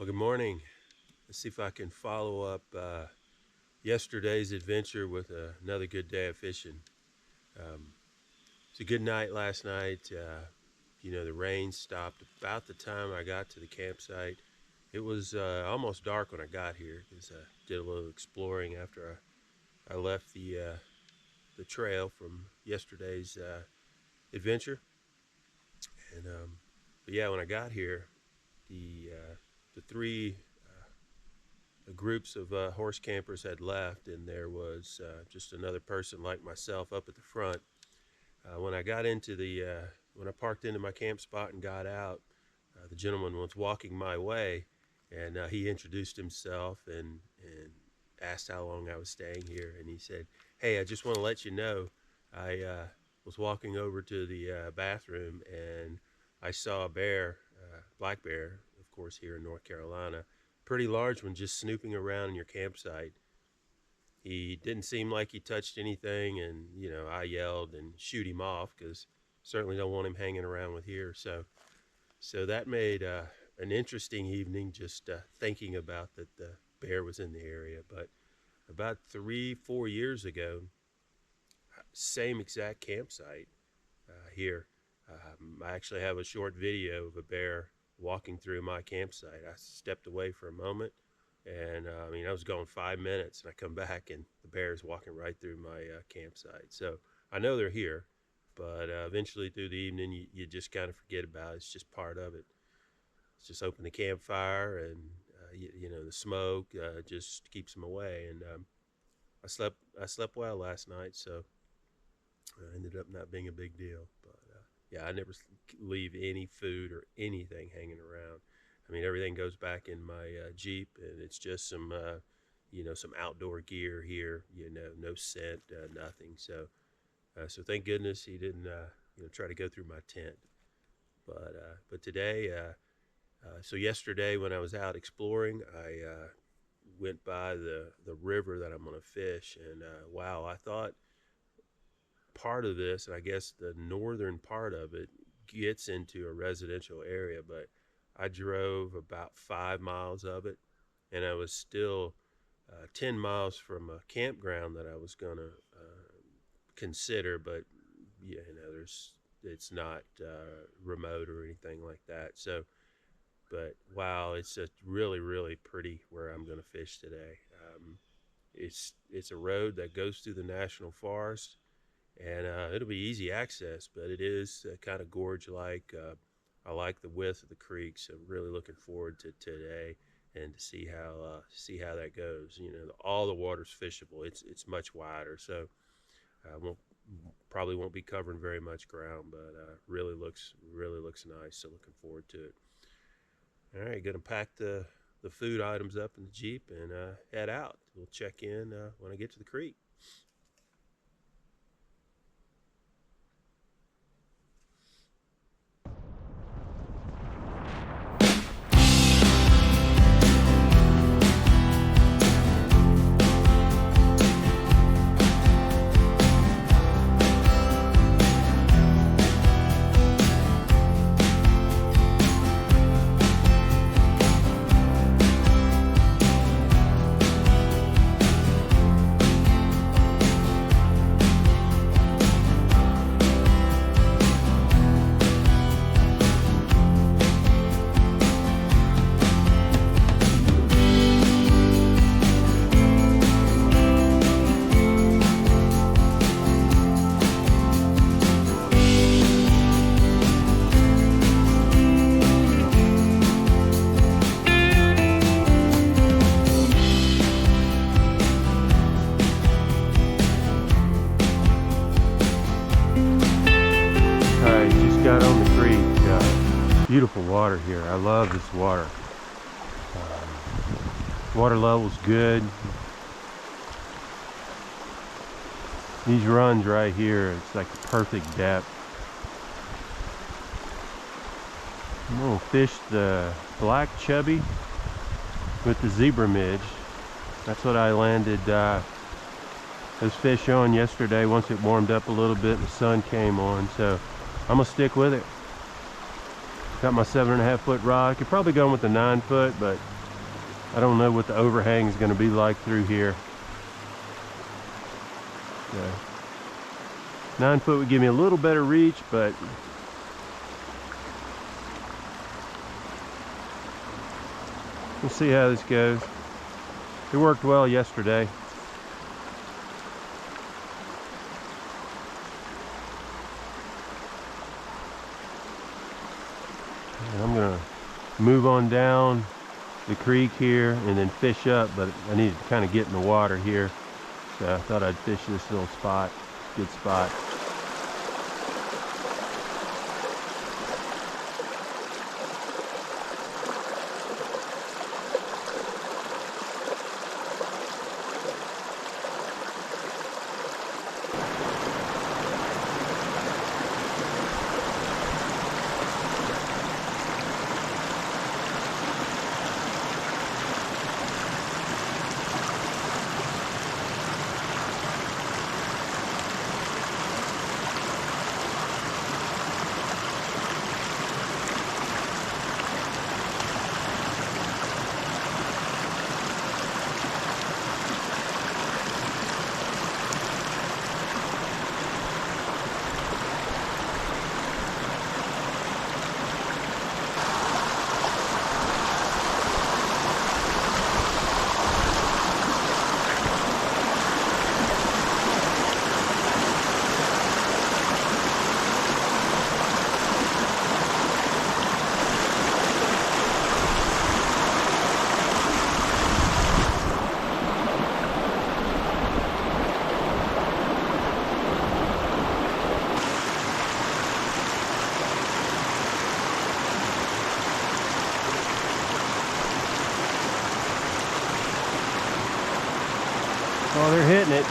Well, good morning. Let's see if I can follow up yesterday's adventure with another good day of fishing. It's a good night last night. The rain stopped about the time I got to the campsite. It was almost dark when I got here because I did a little exploring after I left the trail from yesterday's adventure. But yeah, when I got here, the three groups of horse campers had left, and there was just another person like myself up at the front. When I got into when I parked into my camp spot and got out, the gentleman was walking my way, and he introduced himself and asked how long I was staying here. And he said, "Hey, I just want to let you know, I was walking over to the bathroom and I saw a bear, black bear, of course, here in North Carolina, pretty large one, just snooping around in your campsite. He didn't seem like he touched anything, and I yelled and shoot him off because certainly don't want him hanging around with here." So that made an interesting evening, just thinking about that the bear was in the area. But about 3-4 years ago, same exact campsite here. I actually have a short video of a bear walking through my campsite. I stepped away for a moment, and I was going 5 minutes, and I come back, and the bear is walking right through my campsite. So I know they're here, but eventually through the evening, you just kind of forget about it. It's just part of it. It's just open the campfire, and the smoke just keeps them away. And I slept well last night, so it ended up not being a big deal. But yeah, I never leave any food or anything hanging around. Everything goes back in my Jeep, and it's just some outdoor gear here. No scent, nothing. So thank goodness he didn't, try to go through my tent. But today, so yesterday when I was out exploring, I went by the river that I'm going to fish, and wow, I thought part of this, and I guess the northern part of it, gets into a residential area, but I drove about 5 miles of it, and I was still 10 miles from a campground that I was going to consider, but it's not remote or anything like that. So, but wow, it's a really, really pretty where I'm going to fish today. It's a road that goes through the national forest, and it'll be easy access, but it is kind of gorge-like. I like the width of the creek, so really looking forward to today and to see how that goes. All the water's fishable. It's much wider, so probably won't be covering very much ground, but really looks nice. So looking forward to it. All right, gonna pack the food items up in the Jeep and head out. We'll check in when I get to the creek. Got on the creek. Beautiful water here. I love this water. Water level's good. These runs right here, it's like the perfect depth. I'm gonna fish the black chubby with the zebra midge. That's what I landed those fish on yesterday once it warmed up a little bit and the sun came on. So I'm gonna stick with it. Got my 7.5 foot rod. I could probably go with the 9 foot, but I don't know what the overhang is going to be like through here. So 9 foot would give me a little better reach, but we'll see how this goes. It worked well yesterday. And I'm gonna move on down the creek here and then fish up, but I needed to kind of get in the water here. So I thought I'd fish this little spot. Good spot. Oh, they're hitting it.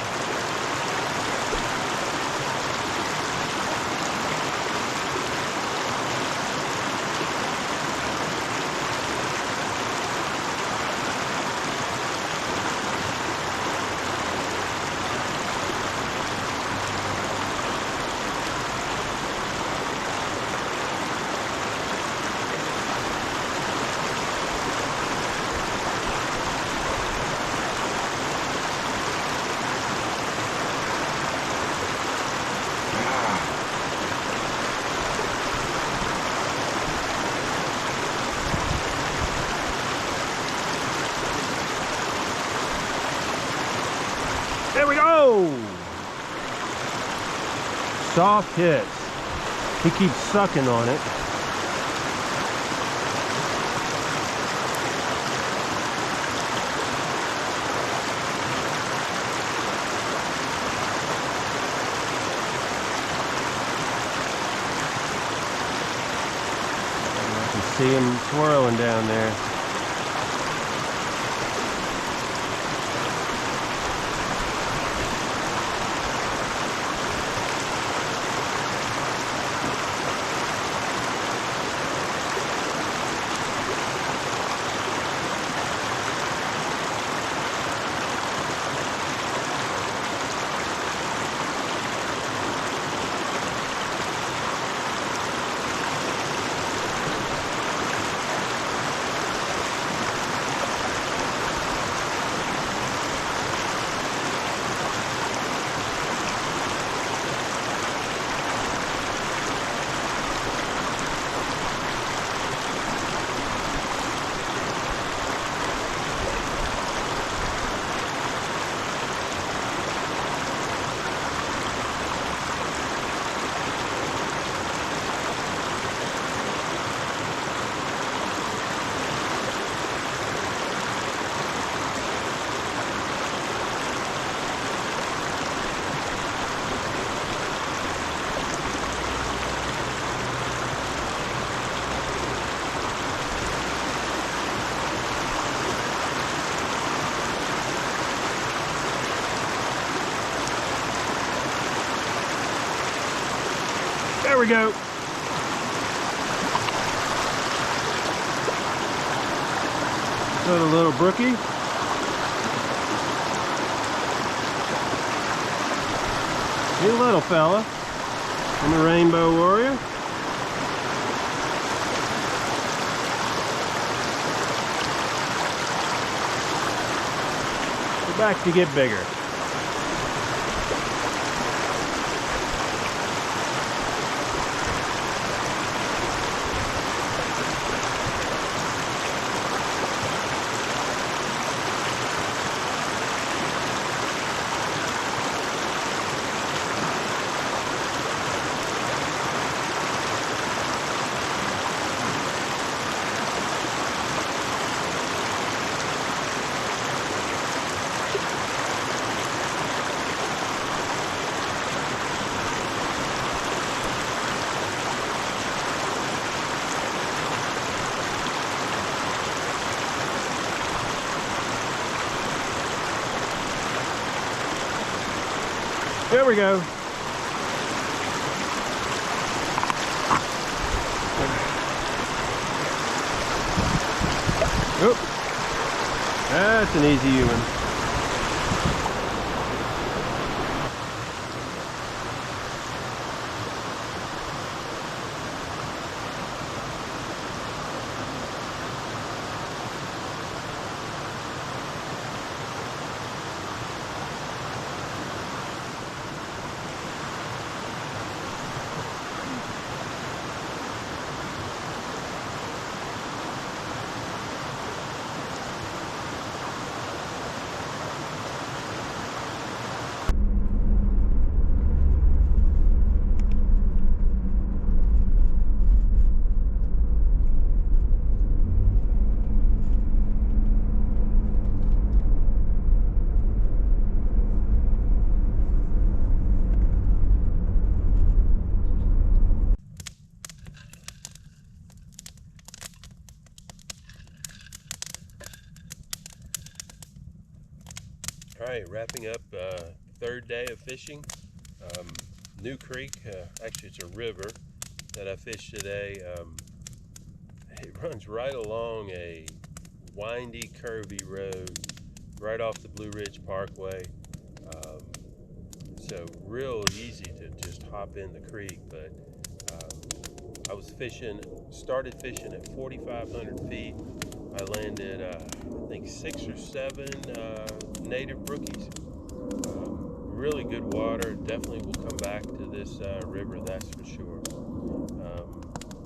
There we go! Soft hits. He keeps sucking on it. I can see him swirling down there. There we go. Got a little brookie. You little fella. I'm a rainbow warrior. back to get bigger. There we go. Oop. That's an easy one. All right, wrapping up third day of fishing. New creek, actually it's a river that I fished today. It runs right along a windy, curvy road right off the Blue Ridge Parkway. So real easy to just hop in the creek, but I was started fishing at 4,500 feet. I landed, I think 6 or 7 native brookies. Really good water. Definitely will come back to this river, that's for sure.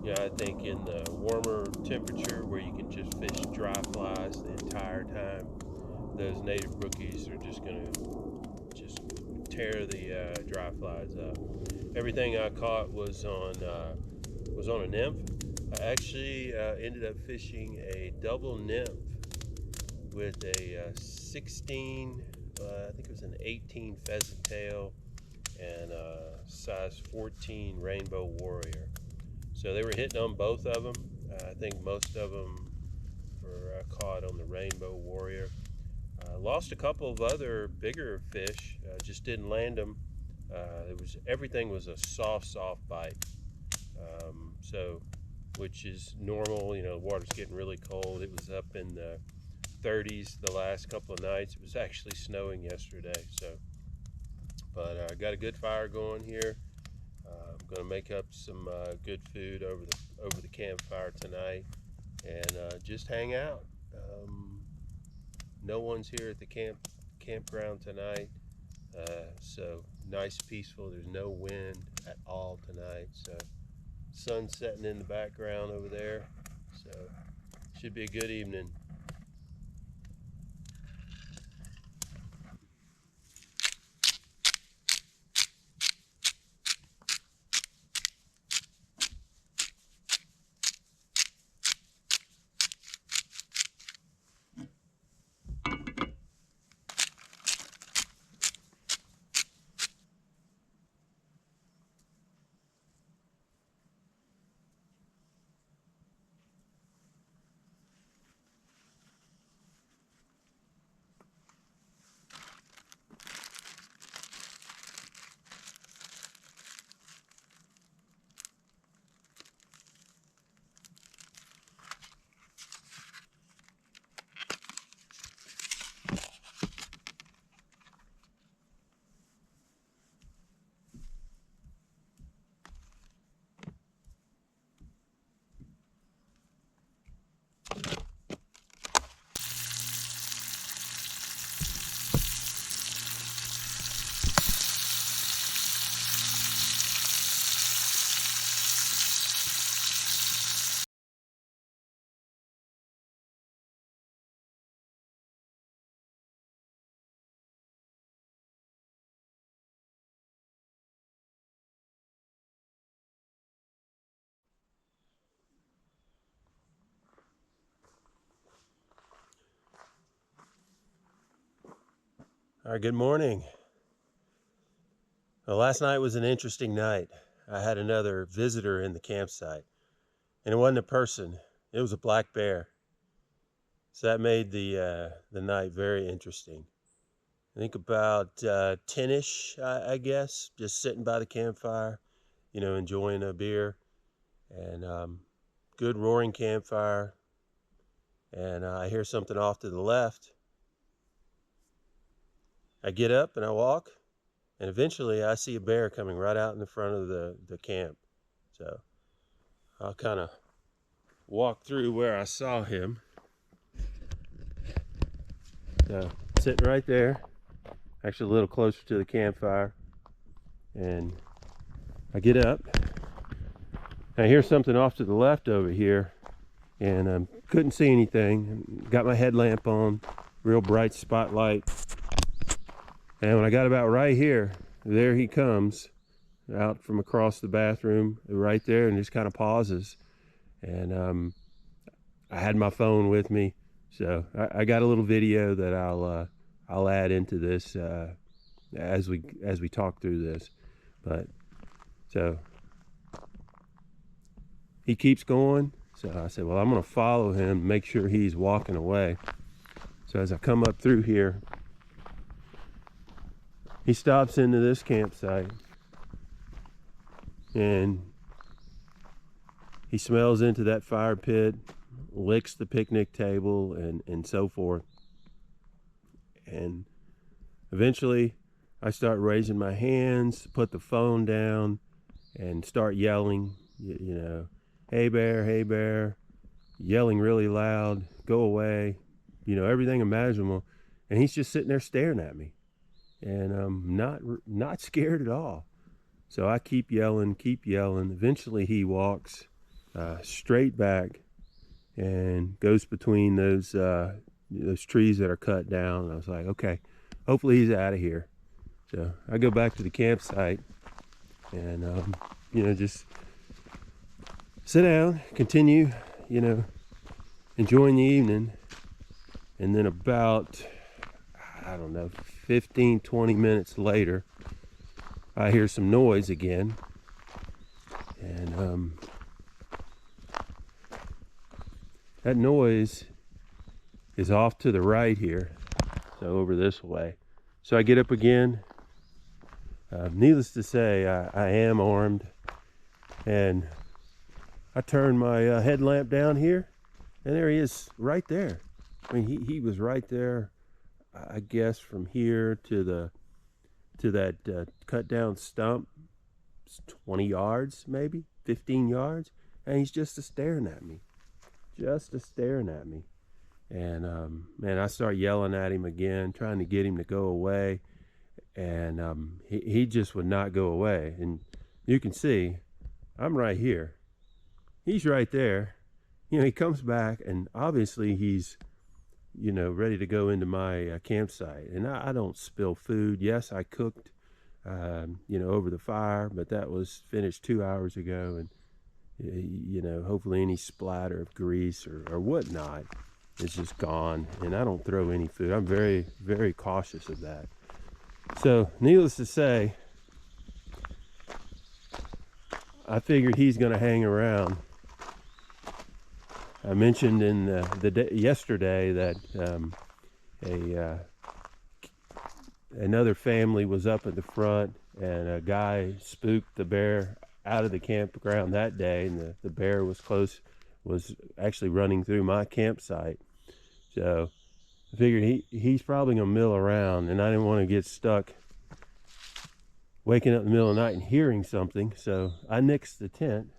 I think in the warmer temperature where you can just fish dry flies the entire time, those native brookies are just going to just tear the dry flies up. Everything I caught was on a nymph. I actually ended up fishing a double nymph with a 16, I think it was an 18 pheasant tail and a size 14 rainbow warrior. So they were hitting on both of them. I think most of them were caught on the rainbow warrior. Lost a couple of other bigger fish, just didn't land them. Everything was a soft bite. Which is normal, the water's getting really cold. It was up in the 30s the last couple of nights. It was actually snowing yesterday, but I got a good fire going here. I'm going to make up some good food over the campfire tonight and just hang out. No one's here at the campground tonight, so nice, peaceful. There's no wind at all tonight, so sun setting in the background over there, so should be a good evening. All right, good morning. Well, last night was an interesting night. I had another visitor in the campsite, and it wasn't a person. It was a black bear. So that made the night very interesting. I think about 10-ish, I guess, just sitting by the campfire, enjoying a beer, and good roaring campfire. And I hear something off to the left. I get up and I walk, and eventually I see a bear coming right out in the front of the camp. So I'll kind of walk through where I saw him. So sitting right there, actually a little closer to the campfire, and I get up. I hear something off to the left over here, and couldn't see anything. Got my headlamp on, real bright spotlight. And when I got about right here, there he comes out from across the bathroom right there, and just kind of pauses. And I had my phone with me, so I got a little video that I'll add into this as we talk through this. But so he keeps going, so I said, well, I'm going to follow him, make sure he's walking away. So as I come up through here, he stops into this campsite, and he smells into that fire pit, licks the picnic table, and so forth. And eventually I start raising my hands, put the phone down, and start yelling, hey bear, yelling really loud, go away, everything imaginable. And he's just sitting there staring at me, and I'm not scared at all. So I keep yelling. Eventually he walks straight back and goes between those trees that are cut down. And I was like, okay, hopefully he's out of here. So I go back to the campsite and just sit down, continue, enjoying the evening. And then about, 15, 20 minutes later, I hear some noise again. And that noise is off to the right here, so over this way. So I get up again. Needless to say, I am armed, and I turn my headlamp down here, and there he is right there. I mean, he was right there, I guess, from here to that cut down stump. It's 20 yards, maybe 15 yards, and he's just staring at me. And man, I start yelling at him again, trying to get him to go away, and he just would not go away. And you can see I'm right here, he's right there. He comes back, and obviously he's ready to go into my campsite. And I don't spill food. Yes, I cooked over the fire, but that was finished 2 hours ago, and hopefully any splatter of grease or whatnot is just gone. And I don't throw any food. I'm very, very cautious of that. So needless to say, I figured he's going to hang around. I mentioned in yesterday that another family was up at the front, and a guy spooked the bear out of the campground that day, and the bear was actually running through my campsite. So I figured he's probably gonna mill around, and I didn't want to get stuck waking up in the middle of the night and hearing something. So I nixed the tent,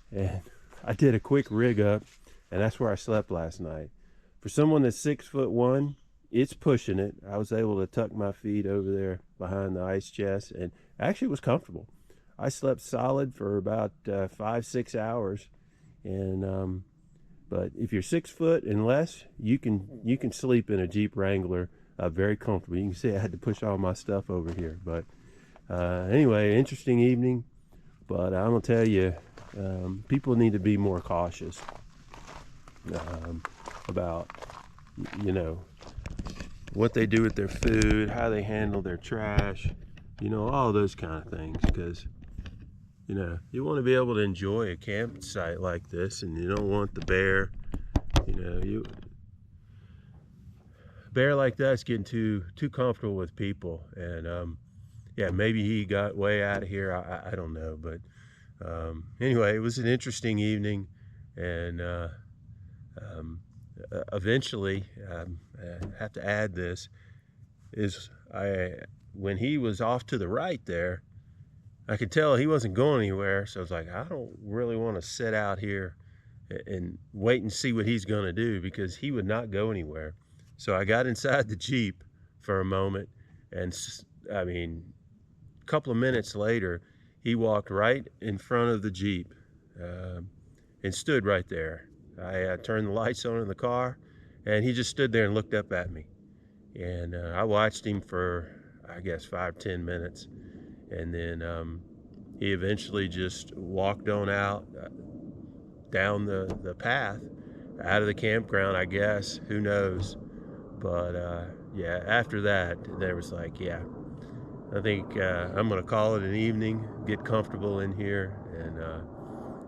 and I did a quick rig up, and that's where I slept last night. For someone that's 6'1", it's pushing it. I was able to tuck my feet over there behind the ice chest, and actually it was comfortable. I slept solid for about 5-6 hours, and but if you're 6 foot and less, you can sleep in a Jeep Wrangler very comfortable. You can see I had to push all my stuff over here, but anyway, interesting evening. But I'm gonna tell you, people need to be more cautious about what they do with their food, how they handle their trash, you know, all those kind of things. Because, you know, you want to be able to enjoy a campsite like this, and you don't want the bear, you know, bear like that's getting too comfortable with people. And yeah, maybe he got way out of here. I don't know, but anyway, it was an interesting evening, and eventually, I have to add this, is when he was off to the right there, I could tell he wasn't going anywhere. So I was like, I don't really want to sit out here and wait and see what he's going to do, because he would not go anywhere. So I got inside the Jeep for a moment, and I mean, a couple of minutes later, he walked right in front of the Jeep and stood right there. I turned the lights on in the car, and he just stood there and looked up at me. And I watched him for, I guess, 5-10 minutes. And then he eventually just walked on out down the path, out of the campground, I guess. Who knows? But yeah, after that, there was like, yeah, I think I'm going to call it an evening, get comfortable in here, and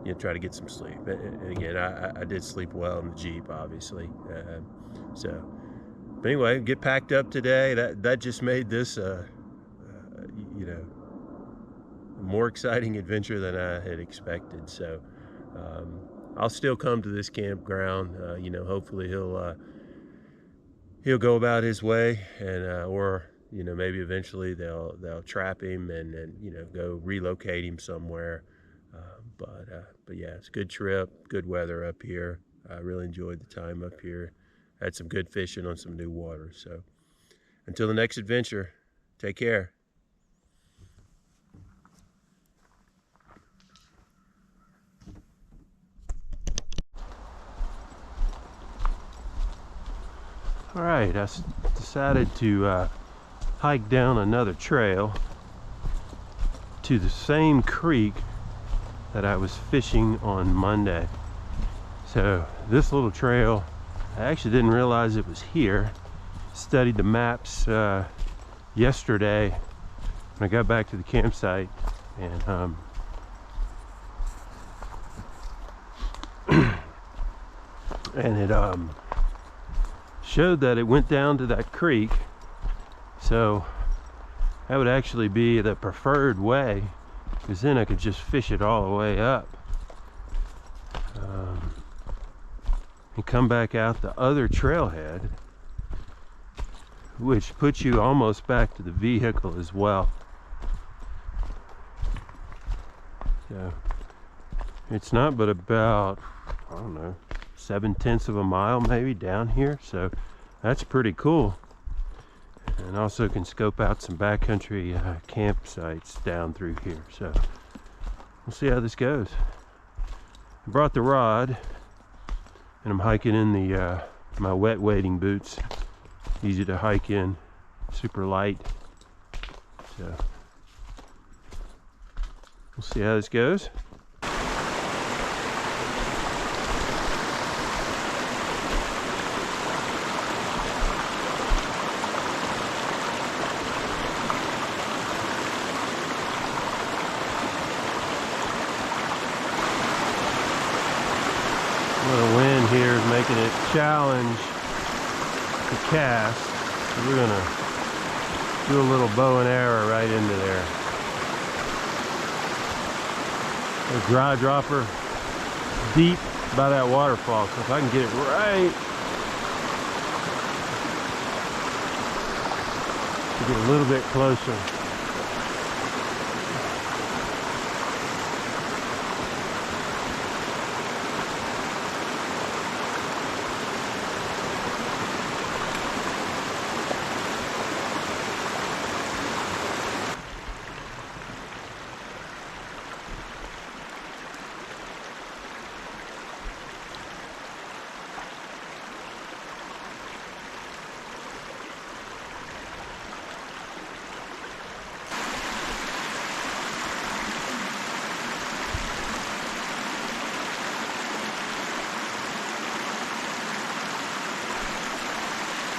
you know, try to get some sleep. And again, I did sleep well in the Jeep, obviously. So, but anyway, get packed up today. That just made this, you know, a more exciting adventure than I had expected. So, I'll still come to this campground. You know, hopefully he'll go about his way, and or you know, maybe eventually they'll trap him and you know, go relocate him somewhere. But yeah, it's a good trip, good weather up here. I really enjoyed the time up here. Had some good fishing on some new water. So until the next adventure, take care. All right, I decided to hike down another trail to the same creek that I was fishing on Monday. So this little trail, I actually didn't realize it was here. Studied the maps yesterday when I got back to the campsite, and and it showed that it went down to that creek. So that would actually be the preferred way, because then I could just fish it all the way up and come back out the other trailhead, which puts you almost back to the vehicle as well. So it's not but about, I don't know, 7/10 of a mile maybe down here. So that's pretty cool. And also can scope out some backcountry campsites down through here. So we'll see how this goes. I brought the rod, and I'm hiking in the my wet wading boots. Easy to hike in, super light. So we'll see how this goes. The wind here is making it challenge to cast. So we're gonna do a little bow and arrow right into there. A dry dropper deep by that waterfall. So if I can get it right, to get a little bit closer.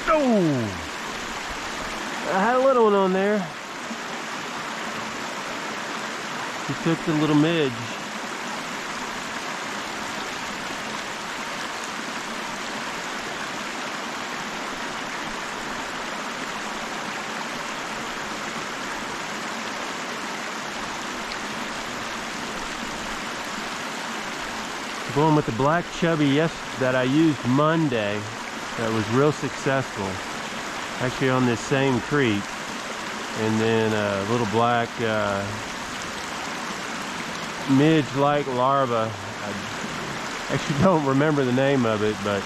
Oh! on there. He took the little midge. Going with the black chubby that I used Monday, that was real successful, actually on this same creek, and then a little black midge-like larva. I actually don't remember the name of it, but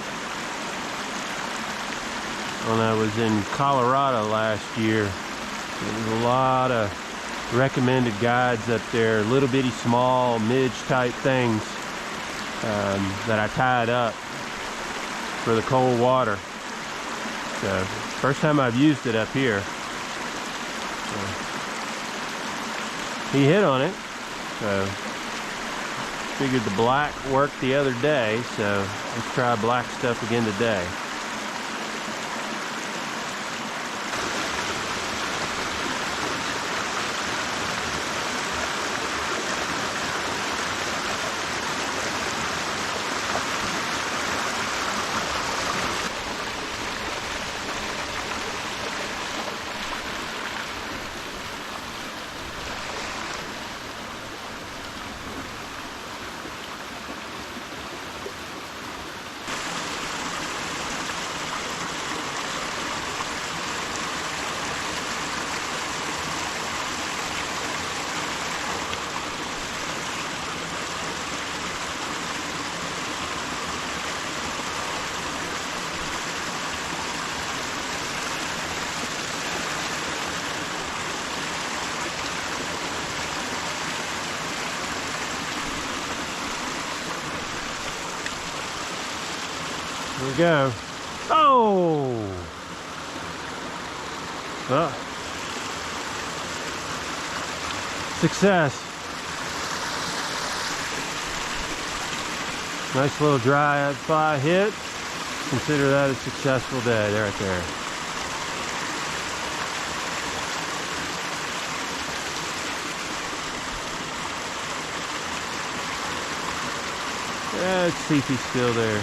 when I was in Colorado last year, there was a lot of recommended guides up there, little bitty small midge type things that I tied up for the cold water. So first time I've used it up here. So, he hit on it, so figured the black worked the other day, so let's try black stuff again today. Here we go. Oh! Oh. Success. Nice little dry fly hit. Consider that a successful day right there. Yeah, let's see if he's still there.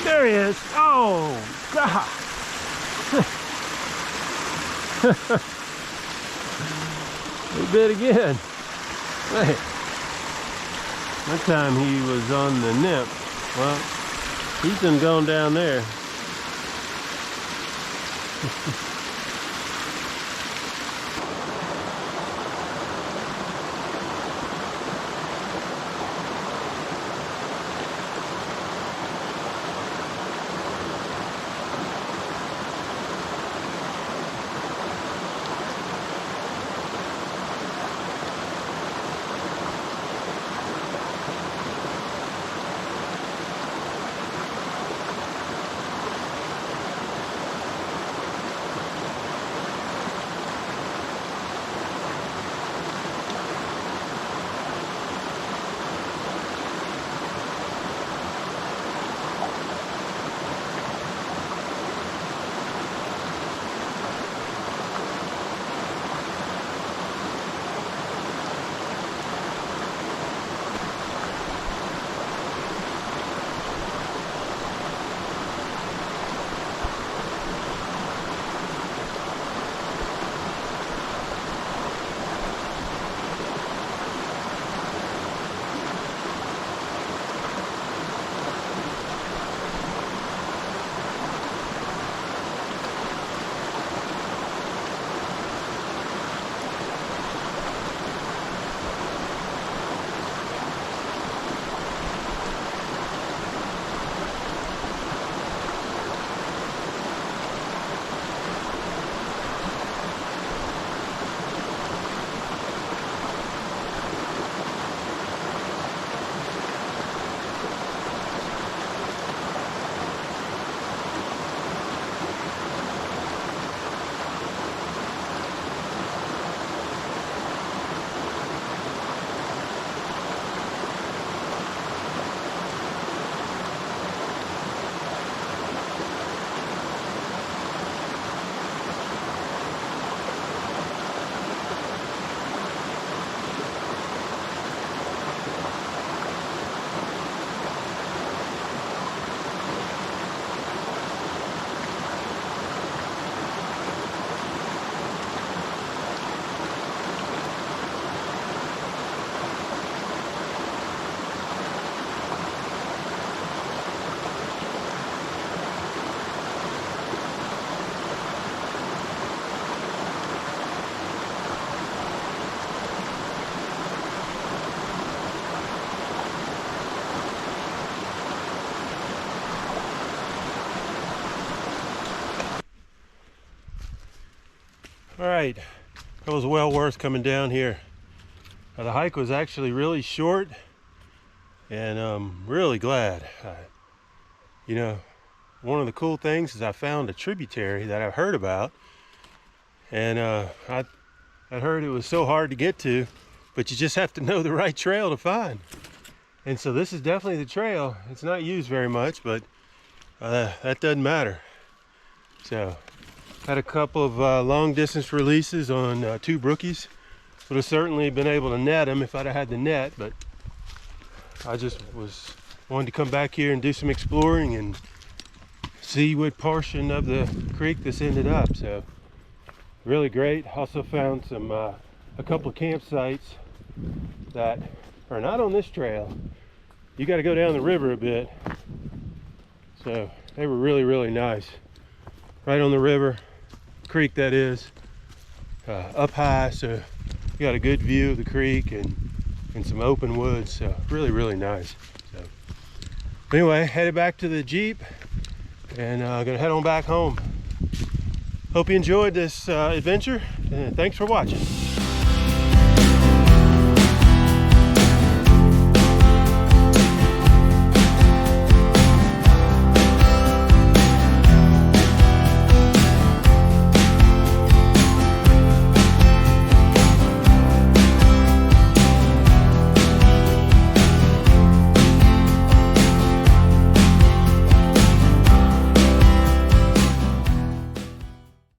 There he is. Oh, God. He bit again. Hey. That time he was on the nymph. Well, he's been going down there. All right, that was well worth coming down here. The hike was actually really short, and I'm really glad. You know, one of the cool things is I found a tributary that I've heard about, and I heard it was so hard to get to, but you just have to know the right trail to find. And so this is definitely the trail. It's not used very much, but that doesn't matter. So had a couple of long distance releases on two brookies. Would have certainly been able to net them if I'd have had the net, but I just wanted to come back here and do some exploring and see what portion of the creek this ended up. So really great. Also found some a couple of campsites that are not on this trail. You got to go down the river a bit. So they were really nice. Right on the river, creek that is, up high, so you got a good view of the creek and some open woods. So really nice. So anyway, headed back to the Jeep and gonna head on back home. Hope you enjoyed this adventure, and thanks for watching.